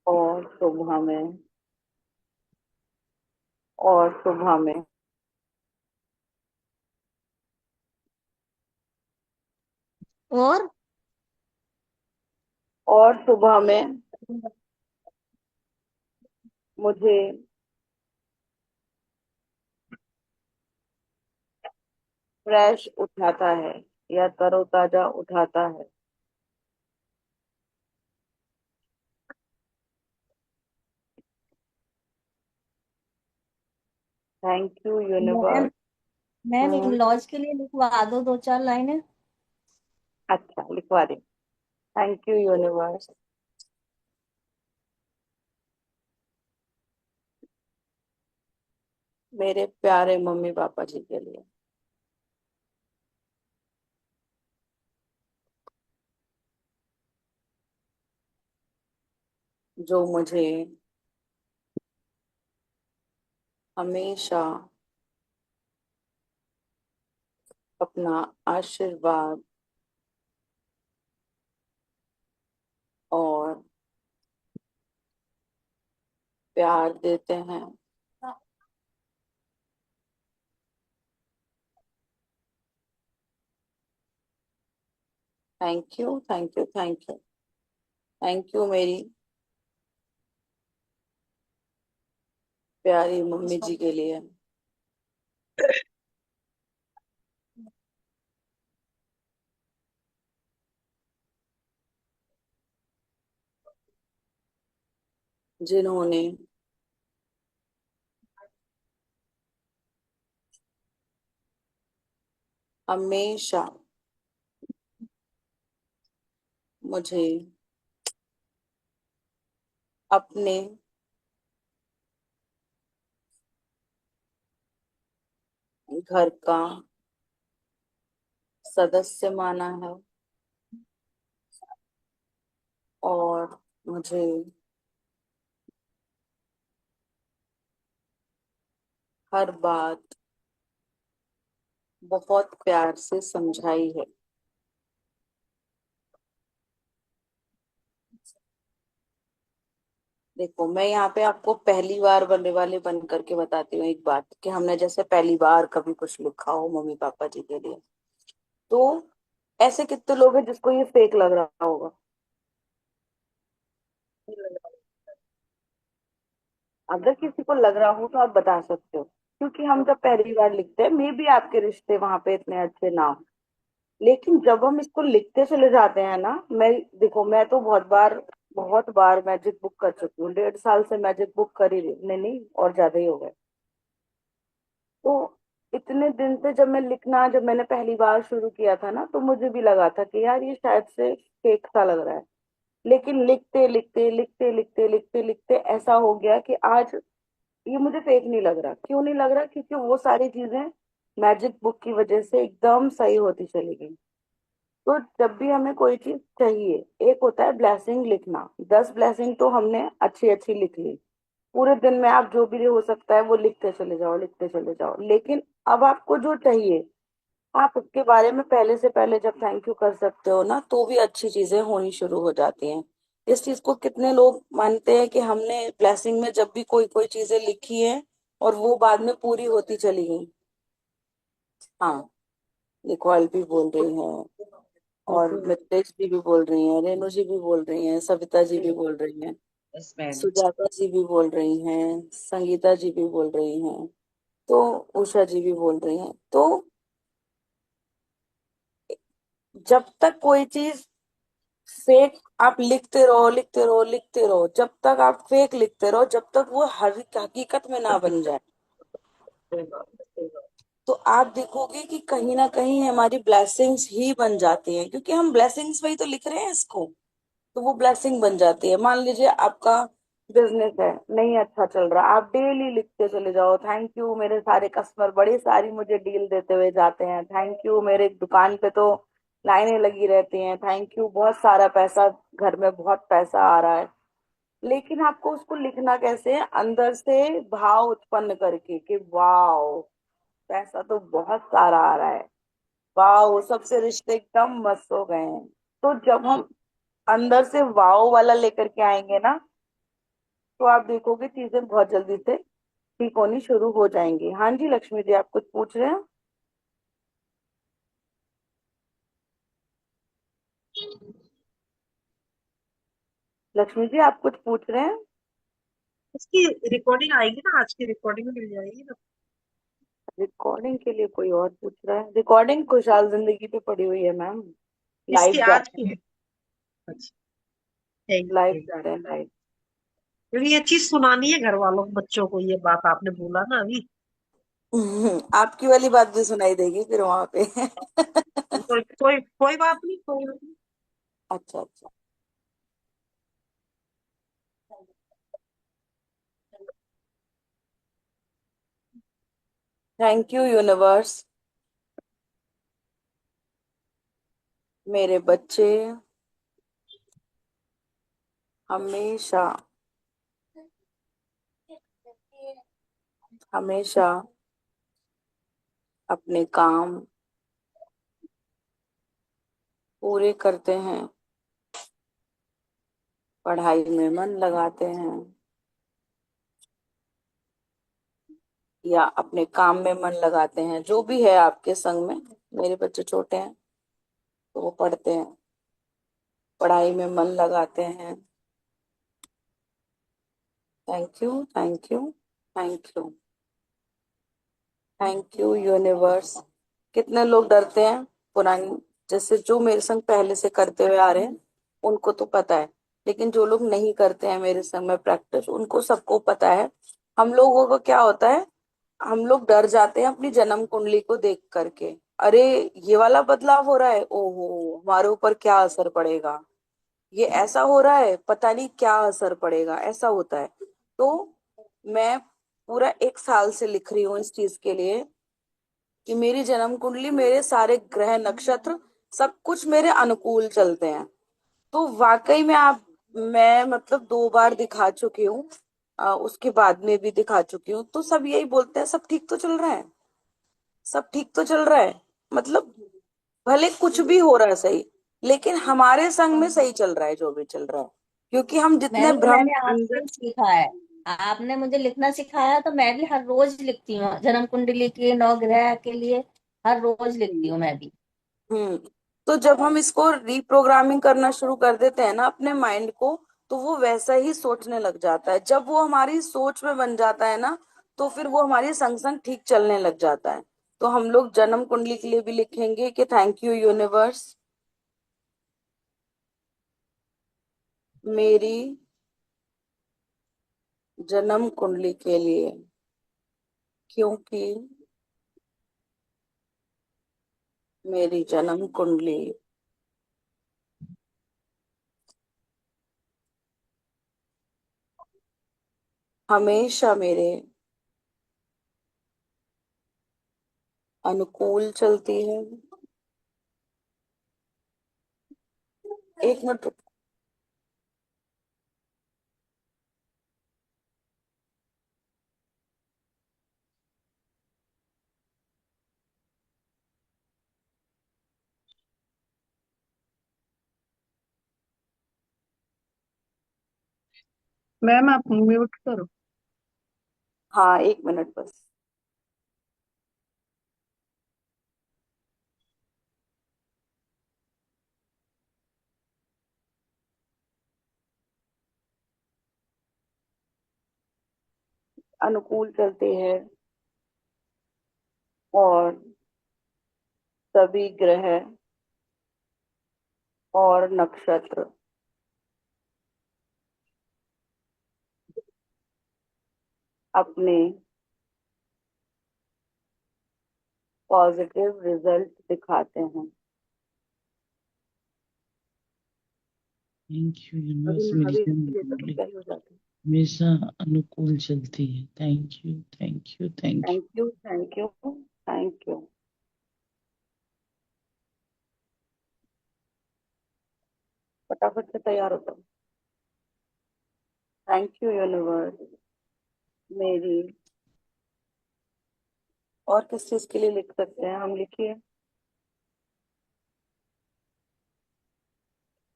और सुबह में और सुबह में और और सुबह में मुझे फ्रेश उठाता है या तरोताजा उठाता है। Thank you ma'am, universe. Ma'am इन लॉज के लिए लिखवा दो 2-4 लाइनें। अच्छा लिखवा दे। थैंक यू यूनिवर्स मेरे प्यारे मम्मी पापा जी के लिए जो मुझे हमेशा अपना आशीर्वाद और प्यार देते हैं। Thank you, thank you, thank you, thank you मेरी प्यारी मम्मी जी के लिए। जिन्होंने हमेशा मुझे अपने घर का सदस्य माना है और मुझे हर बात बहुत प्यार से समझाई है। देखो, मैं यहाँ पे आपको पहली बार बनने वाले बन करके बताती हूँ एक बात, कि हमने जैसे पहली बार कभी कुछ लिखा हो मम्मी पापा जी के लिए, तो ऐसे कितने लोग हैं जिसको ये फेक लग रहा होगा? अगर किसी को लग रहा हो तो आप बता सकते हो, क्योंकि हम जब पहली बार लिखते हैं, मे भी आपके रिश्ते वहां पे इतने अच्छे ना हो, लेकिन जब हम इसको लिखते चले जाते हैं ना, मैं, देखो, मैं तो बहुत बार मैजिक बुक कर चुकी हूँ, 1.5 साल से मैजिक बुक कर ही रही हूँ। नहीं नहीं, और ज्यादा ही हो गए। तो इतने दिन से जब मैंने पहली बार शुरू किया था ना, तो मुझे भी लगा था कि यार ये शायद से फेक सा लग रहा है। लेकिन लिखते लिखते लिखते लिखते लिखते लिखते ऐसा हो गया कि आज ये मुझे फेक नहीं लग रहा। क्यों नहीं लग रहा? क्योंकि वो सारी चीजें मैजिक बुक की वजह से एकदम सही होती चली गई। तो जब भी हमें कोई चीज चाहिए, एक होता है ब्लेसिंग लिखना, 10 ब्लेसिंग तो हमने अच्छी अच्छी लिख ली, पूरे दिन में आप जो भी हो सकता है वो लिखते चले जाओ, लिखते चले जाओ। लेकिन अब आपको जो चाहिए, आप उसके बारे में पहले से पहले जब थैंक यू कर सकते हो ना, तो भी अच्छी चीजें होनी शुरू हो जाती हैं। इस चीज को कितने लोग मानते हैं कि हमने ब्लेसिंग में जब भी कोई कोई चीजें लिखी है और वो बाद में पूरी होती चली गई। हाँ, निकॉल भी बोल रही हैं, और मित्रेश जी भी बोल रही हैं, रेणु जी भी बोल रही हैं, सविता जी भी बोल रही हैं, सुजाता जी भी बोल रही हैं, संगीता जी भी बोल रही हैं, तो उषा जी भी बोल रही हैं। तो जब तक कोई चीज फेक आप लिखते रहो, लिखते रहो, लिखते रहो, जब तक आप फेक लिखते रहो, जब तक वो हर हकीकत में ना बन जाए, तो आप देखोगे कि कहीं ना कहीं हमारी ब्लेसिंग्स ही बन जाती हैं, क्योंकि हम ब्लेसिंग्स में ही तो लिख रहे हैं इसको। तो वो ब्लेसिंग बन जाती है। मान लीजिए आपका बिजनेस है, नहीं अच्छा चल रहा, आप डेली लिखते चले जाओ, थैंक यू मेरे सारे कस्टमर बड़ी सारी मुझे डील देते हुए जाते हैं, थैंक यू मेरे दुकान पे तो लाइनें लगी रहती हैं, थैंक यू बहुत सारा पैसा, घर में बहुत पैसा आ रहा है। लेकिन आपको उसको लिखना कैसे है? अंदर से भाव उत्पन्न करके कि वाह, पैसा तो बहुत सारा आ रहा है, वाह सबसे रिश्ते एकदम मस्त हो गए हैं। तो जब हम अंदर से वाव वाला लेकर के आएंगे ना, तो आप देखोगे चीजें बहुत जल्दी से ठीक होनी शुरू हो जाएंगी। हाँ जी, लक्ष्मी जी, आप कुछ पूछ रहे हैं? लक्ष्मी जी, आप कुछ पूछ रहे हैं? इसकी रिकॉर्डिंग आएगी ना, आज की रिकॉर्डिंग मिल जाएगी ना। रिकॉर्डिंग के लिए कोई और पूछ रहा है? रिकॉर्डिंग खुशहाल जिंदगी पे पड़ी हुई है मैम। इसकी लाइव जा आज रहे की हैं, है। अच्छा, ठीक लाइव ठीक। जा रहे हैं, लाइव। क्योंकि ये चीज सुनानी है घर वालों को, बच्चों को, ये बात आपने बोला ना अभी। आपकी वाली बात भी सुनाई देगी फिर वहां पे। कोई बात नहीं, कोई बात नहीं। अच्छा अच्छा। थैंक यू यूनिवर्स, मेरे बच्चे हमेशा हमेशा अपने काम पूरे करते हैं, पढ़ाई में मन लगाते हैं, या अपने काम में मन लगाते हैं, जो भी है आपके संग में। मेरे बच्चे छोटे हैं तो वो पढ़ते हैं, पढ़ाई में मन लगाते हैं। Thank you, thank you, thank you. Thank you universe. कितने लोग डरते हैं पुरानी, जैसे जो मेरे संग पहले से करते हुए आ रहे हैं उनको तो पता है, लेकिन जो लोग नहीं करते हैं मेरे संग में प्रैक्टिस, उनको सबको पता है। हम लोगों को क्या होता है, हम लोग डर जाते हैं अपनी जन्म कुंडली को देख करके। अरे, ये वाला बदलाव हो रहा है, ओहो हमारे ऊपर क्या असर पड़ेगा, ये ऐसा हो रहा है, पता नहीं क्या असर पड़ेगा, ऐसा होता है। तो मैं पूरा 1 साल से लिख रही हूँ इस चीज के लिए कि मेरी जन्म कुंडली, मेरे सारे ग्रह नक्षत्र सब कुछ मेरे अनुकूल चलते हैं। तो वाकई में आप, मैं मतलब 2 बार दिखा चुकी हूँ, उसके बाद में भी दिखा चुकी हूँ, तो सब यही बोलते हैं सब ठीक तो चल रहा है, सब ठीक तो चल रहा है। मतलब भले कुछ भी हो रहा है सही, लेकिन हमारे संग में सही चल रहा है जो भी चल रहा है, क्योंकि हम जितने मैम भ्रम मैंने आपसे अंदर। ही सीखा है। आपने मुझे लिखना सिखाया तो मैं भी हर रोज लिखती हूँ, जन्म कुंडली के 9 ग्रह के लिए हर रोज लिखती हूँ मैं भी। हम्म। तो जब हम इसको रीप्रोग्रामिंग करना शुरू कर देते हैं ना अपने माइंड को, तो वो वैसा ही सोचने लग जाता है। जब वो हमारी सोच में बन जाता है ना, तो फिर वो हमारी संग संग ठीक चलने लग जाता है। तो हम लोग जन्म कुंडली के लिए भी लिखेंगे कि थैंक यू यूनिवर्स, मेरी जन्म कुंडली के लिए, क्योंकि मेरी जन्म कुंडली हमेशा मेरे अनुकूल चलती है। 1 मिनट रुको। मैम आप म्यूट करो। हाँ, 1 मिनट बस। अनुकूल चलते हैं और सभी ग्रह और नक्षत्र अपने पॉजिटिव रिजल्ट दिखाते हैं। थैंक यू अभी यूनिवर्स, मेरी महावीर जन्म लेता तो कुंडली क्या हो जाता है। हमेशा अनुकूल चलती है। Thank you, thank you, thank you. Thank you, thank you, thank you. फटाफट से तैयार होता हूँ। थैंक यू यूनिवर्स, मेरी, और किस चीज के लिए लिख सकते हैं हम, लिखिए।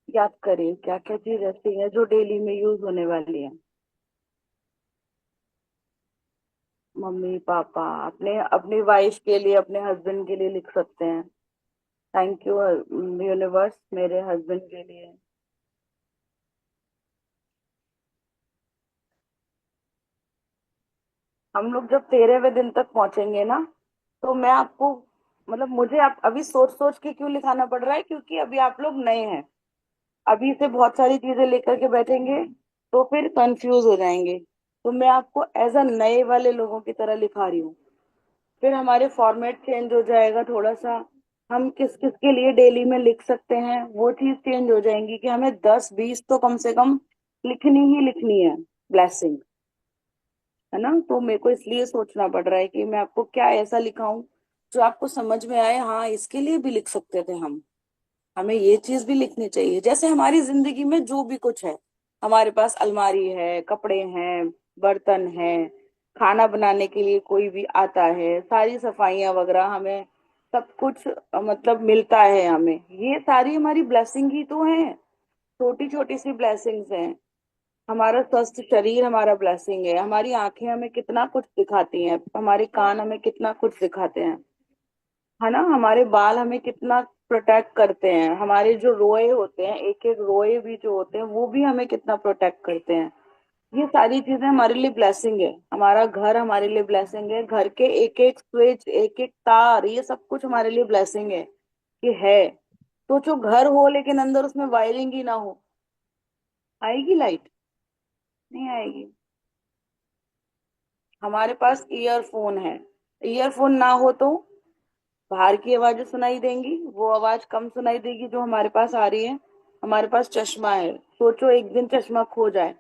याद करिए क्या क्या चीज ऐसी है जो डेली में यूज होने वाली है। मम्मी पापा, अपने अपनी वाइफ के लिए, अपने हस्बैंड के लिए लिख सकते हैं। थैंक यू यूनिवर्स, मेरे हस्बैंड के लिए। हम लोग जब 13वें दिन तक पहुंचेंगे ना, तो मैं आपको, मतलब मुझे आप अभी सोच सोच के क्यों लिखाना पड़ रहा है, क्योंकि अभी आप लोग नए हैं। अभी से बहुत सारी चीजें लेकर के बैठेंगे तो फिर कंफ्यूज हो जाएंगे। तो मैं आपको एज अ नए वाले लोगों की तरह लिखा रही हूँ। फिर हमारे फॉर्मेट चेंज हो जाएगा थोड़ा सा। हम किस किस के लिए डेली में लिख सकते हैं वो चीज चेंज हो जाएंगी, कि हमें 10-20 तो कम से कम लिखनी ही लिखनी है, ब्लेसिंग, है ना। तो मेरे को इसलिए सोचना पड़ रहा है कि मैं आपको क्या ऐसा लिखाऊं जो आपको समझ में आए, हाँ इसके लिए भी लिख सकते थे हम, हमें ये चीज भी लिखनी चाहिए। जैसे हमारी जिंदगी में जो भी कुछ है, हमारे पास अलमारी है, कपड़े हैं, बर्तन है, खाना बनाने के लिए कोई भी आता है, सारी सफाइयां वगैरह हमें सब कुछ मतलब मिलता है हमें, ये सारी हमारी ब्लेसिंग ही तो है। छोटी छोटी सी ब्लेसिंग्स हैं। हमारा स्वस्थ शरीर हमारा ब्लेसिंग है। हमारी आंखें हमें कितना कुछ दिखाती हैं, हमारे कान हमें कितना कुछ दिखाते हैं, है ना। हमारे बाल हमें कितना प्रोटेक्ट करते हैं, हमारे जो रोए होते हैं, एक एक रोए भी जो होते हैं वो भी हमें कितना प्रोटेक्ट करते हैं। ये सारी चीजें हमारे लिए ब्लेसिंग है। हमारा घर हमारे लिए ब्लेसिंग है, घर के एक एक स्विच, एक एक तार, ये सब कुछ हमारे लिए ब्लेसिंग है कि है। सोचो घर हो लेकिन अंदर उसमें वायरिंग ही ना हो, आएगी लाइट? नहीं आएगी। हमारे पास ईयरफोन है, ईयरफोन ना हो तो बाहर की आवाजें सुनाई देंगी, वो आवाज कम सुनाई देगी जो हमारे पास आ रही है। हमारे पास चश्मा है, सोचो एक दिन चश्मा खो जाए,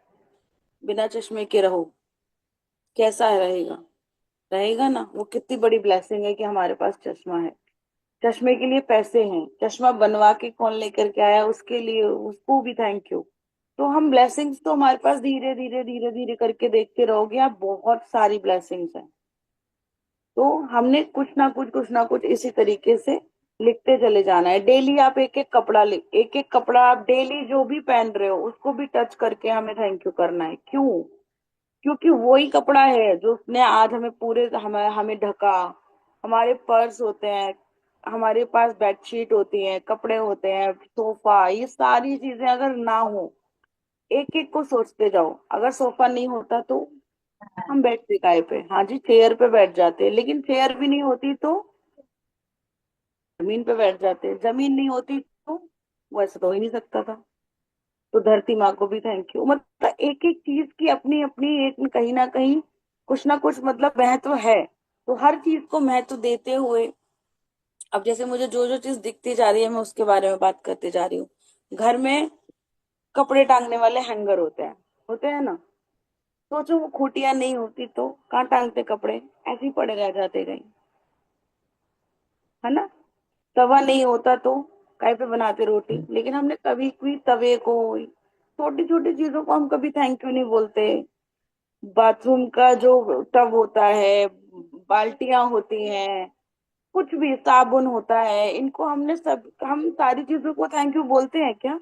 बिना चश्मे के रहो, कैसा रहेगा? रहेगा ना। वो कितनी बड़ी ब्लेसिंग है कि हमारे पास चश्मा है। चश्मे के लिए पैसे हैं, चश्मा बनवा के कौन लेकर के आया, उसके लिए उसको भी थैंक यू। तो हम ब्लेसिंग्स तो हमारे पास धीरे धीरे धीरे धीरे करके देखते रहोगे आप, बहुत सारी ब्लेसिंग्स हैं। तो हमने कुछ ना कुछ इसी तरीके से लिखते चले जाना है। डेली आप एक एक कपड़ा लिख, एक एक कपड़ा आप डेली जो भी पहन रहे हो उसको भी टच करके हमें थैंक यू करना है। क्यों? क्योंकि वही कपड़ा है जो उसने आज हमें पूरे हमें हमें ढका। हमारे पर्स होते हैं, हमारे पास बेडशीट होती है, कपड़े होते हैं, सोफा, ये सारी चीजें अगर ना हो, एक एक को सोचते जाओ, अगर सोफा नहीं होता तो हम बैठते काय पे? हाँ जी, चेयर पे बैठ जाते, लेकिन चेयर भी नहीं होती तो जमीन पे बैठ जाते, जमीन नहीं होती तो वैसे तो हो ही नहीं सकता था। तो धरती माँ को भी थैंक यू। मतलब एक एक चीज की अपनी अपनी एक कहीं ना कुछ मतलब महत्व है। तो हर चीज को महत्व देते हुए, अब जैसे मुझे जो जो चीज दिखती जा रही है मैं उसके बारे में बात करते जा रही हूँ। घर में कपड़े टांगने वाले हैंगर होते हैं ना। सोचो वो खूटियां नहीं होती तो कहाँ टांगते कपड़े, ऐसे ही पड़े रह जाते कहीं, है ना। तवा नहीं होता तो काय पे बनाते रोटी, लेकिन हमने कभी भी तवे को, छोटी छोटी चीजों को हम कभी थैंक यू नहीं बोलते। बाथरूम का जो टब होता है, बाल्टियां होती हैं, कुछ भी साबुन होता है, इनको हम सारी चीजों को थैंक यू बोलते हैं क्या?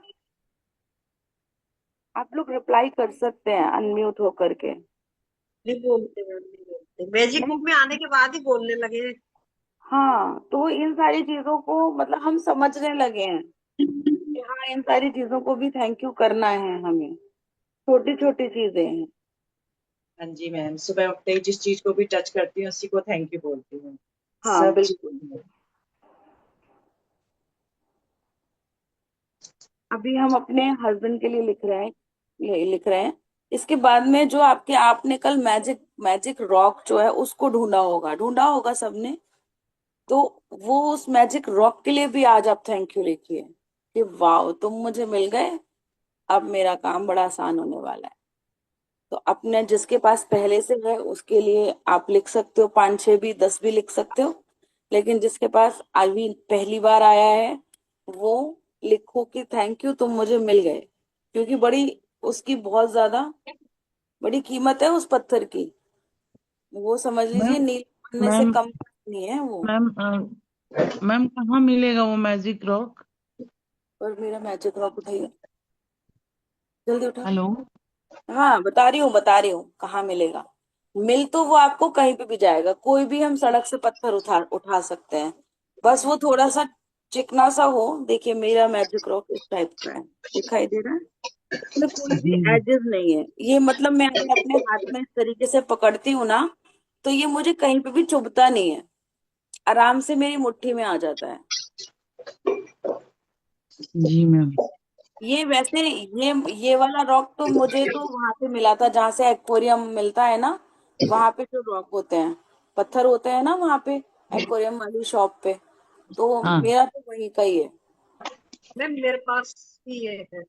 आप लोग रिप्लाई कर सकते हैं अनम्यूट होकर के। नहीं बोलते मैम, नहीं बोलते, मैजिक नहीं। बुक में आने के बाद ही बोलने लगे। हाँ, तो इन सारी चीजों को मतलब हम समझने लगे हैं कि हाँ, इन सारी चीजों को भी थैंक यू करना है हमें। छोटी छोटी चीजें हैं। हाँ जी मैम, सुबह उठते ही जिस चीज को भी टच करती हूँ उसी को थैंक यू बोलती हूँ। हाँ सब बिल्कुल। चीज में। अभी हम अपने हस्बैंड के लिए लिख रहे हैं। इसके बाद में जो आपने कल मैजिक मैजिक रॉक जो है उसको ढूंढा होगा सबने। तो वो उस मैजिक रॉक के लिए भी आज आप थैंक यू लिखिए कि वाह तुम मुझे मिल गए, अब मेरा काम बड़ा आसान होने वाला है। तो अपने जिसके पास पहले से है उसके लिए आप लिख सकते हो, 5 6 भी 10 भी लिख सकते हो। लेकिन जिसके पास अभी पहली बार आया है वो लिखो कि थैंक यू तुम मुझे मिल गए, क्योंकि बड़ी उसकी बहुत ज्यादा बड़ी कीमत है उस पत्थर की। वो समझ लीजिए मैम नील पन्ने से मैम कम नहीं है वो। मैम मैम कहाँ मिलेगा वो मैजिक रॉक? और मेरा मैजिक रॉक उठाइए, जल्दी उठाओ। हेलो। हाँ बता रही हूँ कहाँ मिलेगा। मिल तो वो आपको कहीं पे भी जाएगा, कोई भी हम सड़क से पत्थर उठा उठा सकते हैं। बस वो थोड़ा सा चिकना सा हो। देखिए मेरा मैजिक रॉक इस टाइप का है, दिखाई दे रहा है? इसमें कोई भी जी। एजेस नहीं है। ये मतलब मैं अगर अपने हाथ में इस तरीके से पकड़ती हूँ ना, तो ये मुझे कहीं पे भी चुभता नहीं है, आराम से मेरी मुट्ठी में आ जाता है। जी मैम। ये वैसे ये वाला रॉक तो मुझे तो वहां पे मिला था जहाँ से एक्वेरियम मिलता है ना, वहां पे जो रॉक होते हैं, पत्थर होते हैं ना वहां पे, एक्वेरियम वाली शॉप पे। तो हाँ। मेरा तो वहीं का ही है। मैम मेरे पास भी ये है।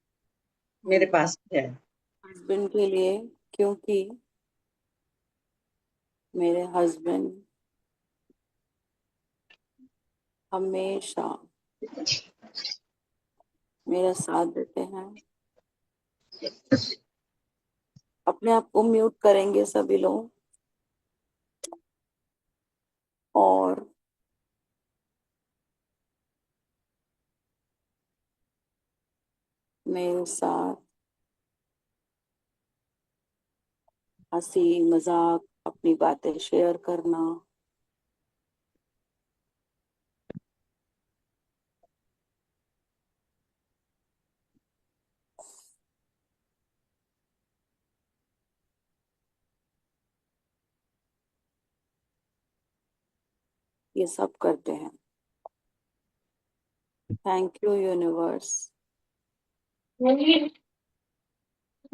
मेरे पास है। हस्बैंड के लिए, क्योंकि मेरे हस्बैंड हमेशा मेरा साथ देते हैं। अपने आप को म्यूट करेंगे सभी लोग, और मेरे साथ हंसी मजाक अपनी बातें शेयर करना। ये सब करते हैं। Thank you universe.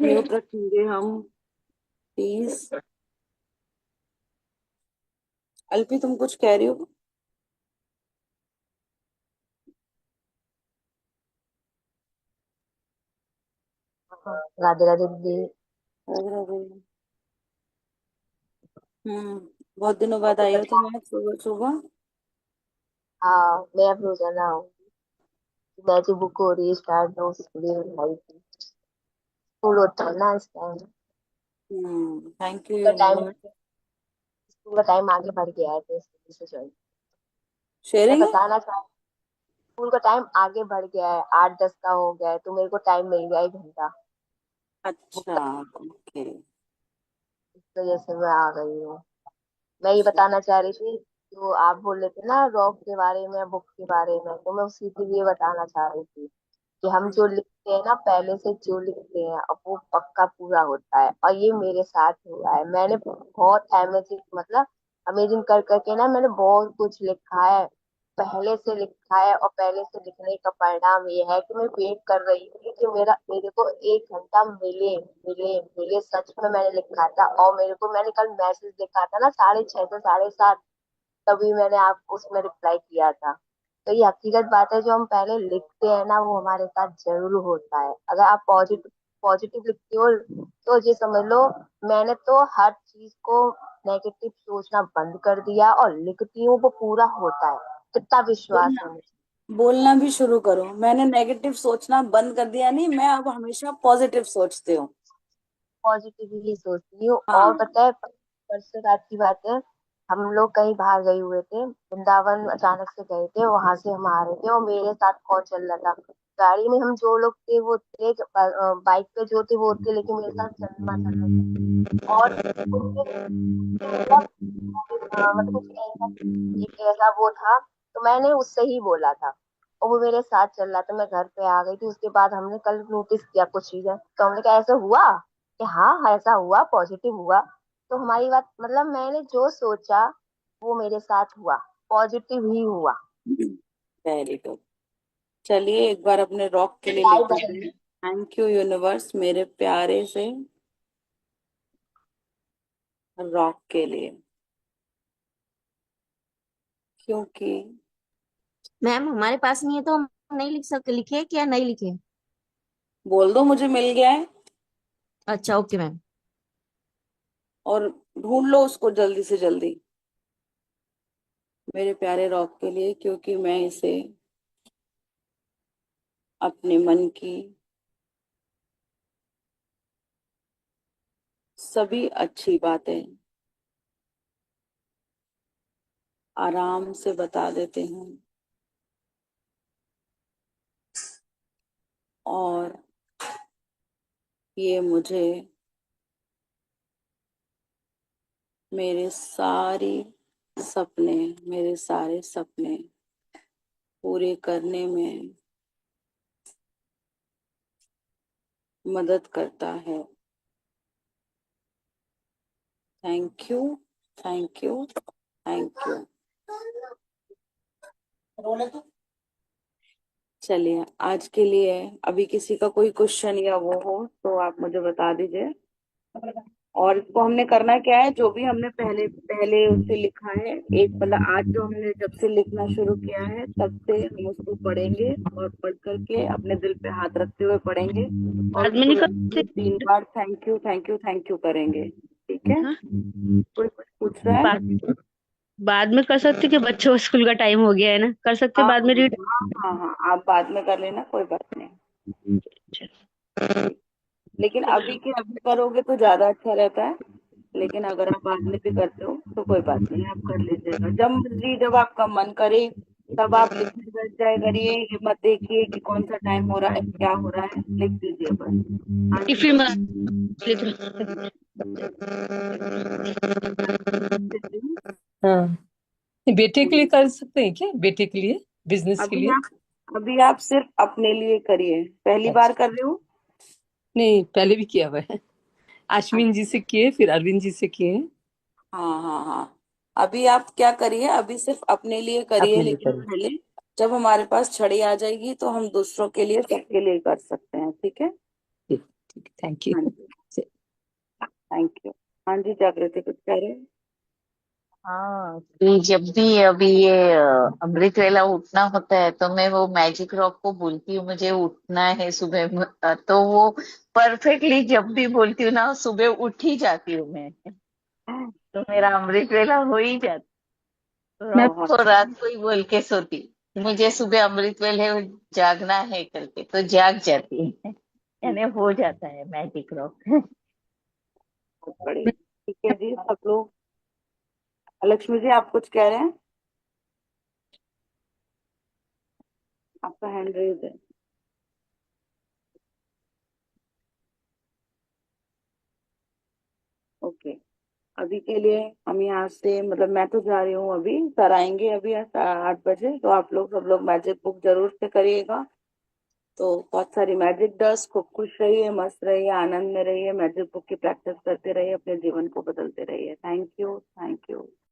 म्यूट रखेंगे हम प्लीज। अल्पी तुम कुछ कह रही हो? राधे राधे दीदी। राधे राधे। बहुत दिनों बाद आई हो तुम आज सुबह सुबह। हाँ मैं अब रोजाना आऊंगी। मैं जो बुक हो रही है स्टार्ट तो उसके लिए लाई थी। स्कूल होता है ना इस टाइम। थैंक यू का टाइम यूनिवर्स। स्कूल का टाइम आगे बढ़ गया है तो इस वजह से ज्वाइन। मैं शेयरिंग है। बताना चाह स्कूल का टाइम आगे बढ़ गया है 8-10 का हो गया है तो मेरे को टाइम मिल गया 1 घंटा। अच्छा ओके। इस वजह से मैं आ गई हूँ। मैं ये बताना चाह रही थी जो आप बोल रहे थे ना रॉक के बारे में बुक के बारे में तो मैं उसी के लिए बताना चाह रही थी कि हम जो लिखते हैं ना पहले से जो लिखते हैं अब वो पक्का पूरा होता है और ये मेरे साथ हुआ है। मैंने बहुत अमेजिंग मतलब अमेजिंग कर करके ना मैंने बहुत कुछ लिखा है पहले से लिखा है और पहले से लिखने का परिणाम ये है कि मैं वेट कर रही थी कि मेरे को 1 घंटा मिले मिले मिले। सच में मैंने लिखा था और मेरे को मैंने कल मैसेज लिखा था ना 6:30 से 7:30 तभी मैंने आपको उसमें रिप्लाई किया था। तो ये हकीकत बात है जो हम पहले लिखते हैं ना वो हमारे साथ जरूर होता है। अगर आप पॉजिटिव पॉजिटिव लिखते हो तो ये समझ लो मैंने तो हर चीज को नेगेटिव सोचना बंद कर दिया और लिखती हूँ वो पूरा होता है। कितना विश्वास बोलना है मुझे। बोलना भी शुरू करो। मैंने नेगेटिव सोचना बंद कर दिया नहीं, मैं अब हमेशा पॉजिटिव सोचती हूँ। पॉजिटिवली सोचती हूँ और हाँ। पता है परसों रात की बात है हम लोग कहीं बाहर गए हुए थे वृंदावन अचानक से गए थे वहां से हम आ रहे थे और मेरे साथ कौन चल रहा था गाड़ी में हम जो लोग थे वो थे बाइक पे जो थे वो थे लेकिन मेरे साथ चंद्रमा चल रहे थे और मतलब मतलब कुछ ऐसा एक ऐसा वो था तो मैंने उससे ही बोला था और वो मेरे साथ चल रहा था। मैं घर पे आ गई थी उसके बाद हमने कल नोटिस किया कुछ चीजें तो हमने कहा ऐसा हुआ कि हाँ ऐसा हुआ पॉजिटिव हुआ। तो हमारी बात मतलब मैंने जो सोचा वो मेरे साथ हुआ पॉजिटिव ही हुआ। Very good. चलिए एक बार अपने रॉक के लिए लिख लाइव देते हैं। थैंक यू यूनिवर्स मेरे प्यारे से रॉक के लिए, क्योंकि मैम हमारे पास नहीं है तो हम नहीं लिख सकते। लिखे क्या नहीं लिखे? बोल दो मुझे मिल गया है अच्छा ओके मैम। और ढूंढ लो उसको जल्दी से जल्दी मेरे प्यारे रॉक के लिए, क्योंकि मैं इसे अपने मन की सभी अच्छी बातें आराम से बता देते हैं और ये मुझे मेरे सारी सपने मेरे सारे सपने पूरे करने में मदद करता है। Thank you thank you thank you. चलिए आज के लिए अभी किसी का कोई क्वेश्चन या वो हो तो आप मुझे बता दीजिए। और इसको हमने करना क्या है, जो भी हमने पहले पहले उससे लिखा है, एक मतलब आज जो हमने जब से लिखना शुरू किया है तब से हम उसको पढ़ेंगे और पढ़ करके अपने दिल पे हाथ रखते हुए पढ़ेंगे और बाद में उसको नहीं कर लगभग 3 सकते? बार thank you thank you thank you करेंगे। ठीक है? हाँ, कोई कुछ पूछ रहा है? बाद बाद में कर सकते कि बच्चों स्कूल का टाइम हो गया है ना, कर सकते हाँ बाद में रीड। हाँ हाँ हाँ आप बाद में कर लेना, कोई बात नहीं। लेकिन अभी के अभी करोगे तो ज्यादा अच्छा रहता है, लेकिन अगर आप बाद में भी करते हो तो कोई बात नहीं, आप कर लीजिएगा जब मर्जी, जब आपका मन करे तब आप लिखने बैठ जाए करिए। ये मत देखिए कि कौन सा टाइम हो रहा है क्या हो रहा है, लिख दीजिए बस। हाँ जी। टिफिन में हाँ बेटे के लिए कर सकते हैं क्या बेटे के लिए बिजनेस के अभी लिए। आप सिर्फ अपने लिए करिए, पहली बार अच्छा कर रहे हो? नहीं पहले भी किया हुआ है। अश्विन जी से किए फिर अरविंद जी से किए। हाँ हाँ हाँ अभी आप क्या करिए, अभी सिर्फ अपने लिए करिए, अपने लिए लेकिन करिए। पहले जब हमारे पास छड़ी आ जाएगी तो हम दूसरों के लिए, सबके लिए कर सकते हैं। ठीक है। ठीक ठीक, थैंक यू। हाँ जी, थैंक यू। हाँ जी, जागृति कुछ कह रहे हैं? हाँ, कि जब भी अभी ये अमृत वेला उठना होता है तो मैं वो मैजिक रॉक को बोलती हूँ मुझे उठना है सुबह तो वो परफेक्टली जब भी बोलती हूँ ना सुबह उठ ही जाती हूँ मैं। तो मेरा अमृत वेला हो ही जाता। मैं रॉक को रात को ही बोल के सोती मुझे सुबह अमृत वेले जागना है करके तो जाग जाती है। यानी हो जाता है मैजिक रॉक। बहुत बढ़िया। ठीक है जी, सब लोग। लक्ष्मी जी, आप कुछ कह रहे हैं? आपका हैंड रेज है। ओके। अभी के लिए हम यहाँ से, मतलब मैं तो जा रही हूँ अभी, सर आएंगे अभी 8 बजे, तो आप लोग सब लोग मैजिक बुक जरूर से करिएगा। तो बहुत सारी मैजिक डस्ट, खूब खुश रहिए, मस्त रहिए, आनंद में रहिए, मैजिक बुक की प्रैक्टिस करते रहिए, अपने जीवन को बदलते रहिए। Thank you, thank you.